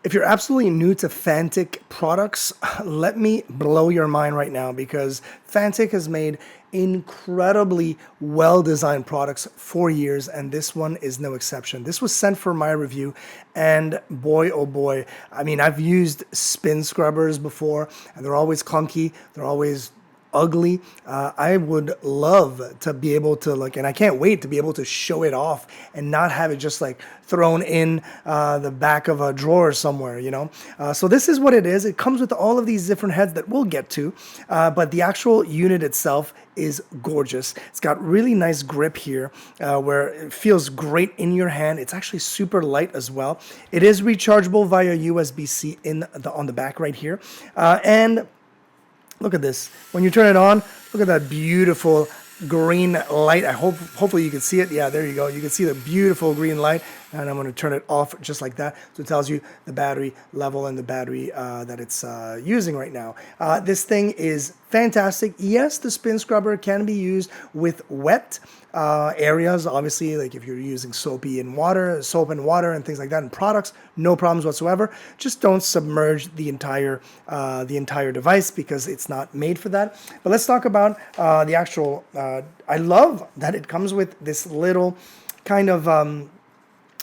If you're absolutely new to Fanttik products, let me blow your mind right now, because Fanttik has made incredibly well-designed products for years, and this one is no exception. This was sent for my review, and boy, oh boy, I mean, I've used spin scrubbers before, and they're always clunky, they're always ugly. I would love to be able to, like, and I can't wait to be able to show it off and not have it just like thrown in the back of a drawer somewhere, you know. So this is what it is. It comes with all of these different heads that we'll get to, but the actual unit itself is gorgeous. It's got really nice grip here, where it feels great in your hand. It's actually super light as well. It is rechargeable via USB-C on the back right here, and look at this. When you turn it on, look at that beautiful green light. Hopefully you can see it. Yeah, there you go. You can see the beautiful green light. And I'm going to turn it off just like that. So it tells you the battery level and the battery that it's using right now. This thing is fantastic. Yes, the spin scrubber can be used with wet areas. Obviously, like if you're using soap and water and things like that in products, no problems whatsoever. Just don't submerge the entire device, because it's not made for that. But let's talk about the actual. I love that it comes with this little kind of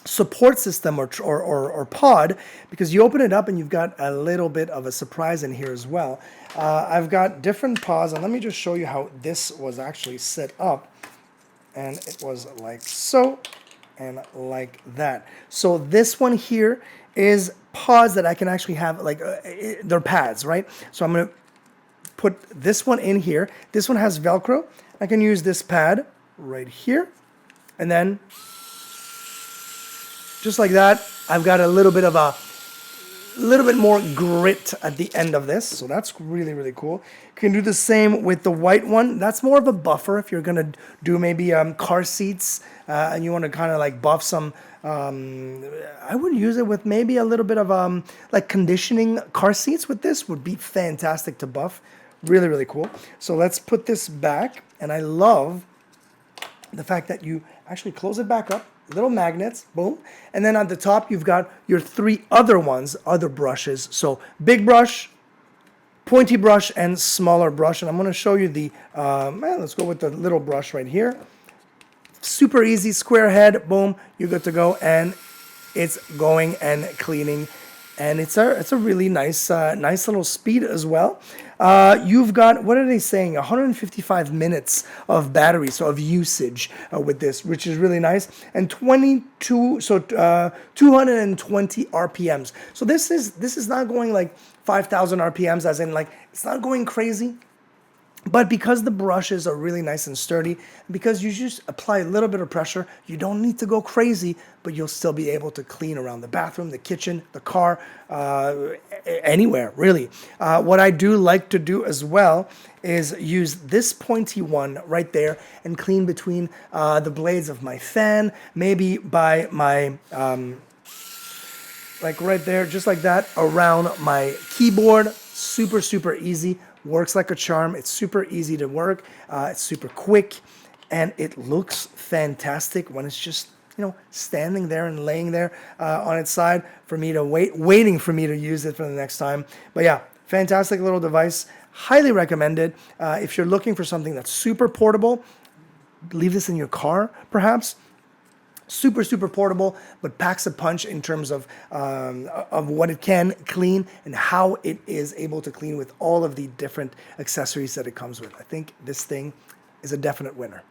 support system or pod, because you open it up and you've got a little bit of a surprise in here as well. I've got different pods, and let me just show you how this was actually set up. And it was like so and like that. So this one here is pods that I can actually have, like they're pads, right? So I'm going to put this one in here. This one has Velcro. I can use this pad right here, and then just like that, I've got a little bit more grit at the end of this. So that's really, really cool. You can do the same with the white one. That's more of a buffer if you're going to do maybe car seats and you want to kind of like buff some. I would use it with maybe a little bit of like conditioning car seats. With this would be fantastic to buff. Really, really cool. So let's put this back. And I love the fact that you actually close it back up. Little magnets, boom. And then on the top, you've got your three other brushes. So big brush, pointy brush, and smaller brush. And I'm going to show you the, let's go with the little brush right here. Super easy, square head, boom, you're good to go. And it's going and cleaning. And it's a really nice little speed as well. You've got, what are they saying, 155 minutes of battery, so of usage with this, which is really nice, and 220 RPMs. So this is not going like 5,000 RPMs, as in like it's not going crazy. But because the brushes are really nice and sturdy, because you just apply a little bit of pressure, you don't need to go crazy, but you'll still be able to clean around the bathroom, the kitchen, the car, anywhere, really. What I do like to do as well is use this pointy one right there and clean between the blades of my fan, maybe by my, like right there, just like that, around my keyboard. Super, super easy. Works like a charm. It's super easy to work. It's super quick, and it looks fantastic when it's just, you know, standing there and laying there on its side for me to waiting for me to use it for the next time. But yeah, fantastic little device. Highly recommended. If you're looking for something that's super portable, leave this in your car, perhaps. Super, super portable, but packs a punch in terms of what it can clean and how it is able to clean with all of the different accessories that it comes with. I think this thing is a definite winner.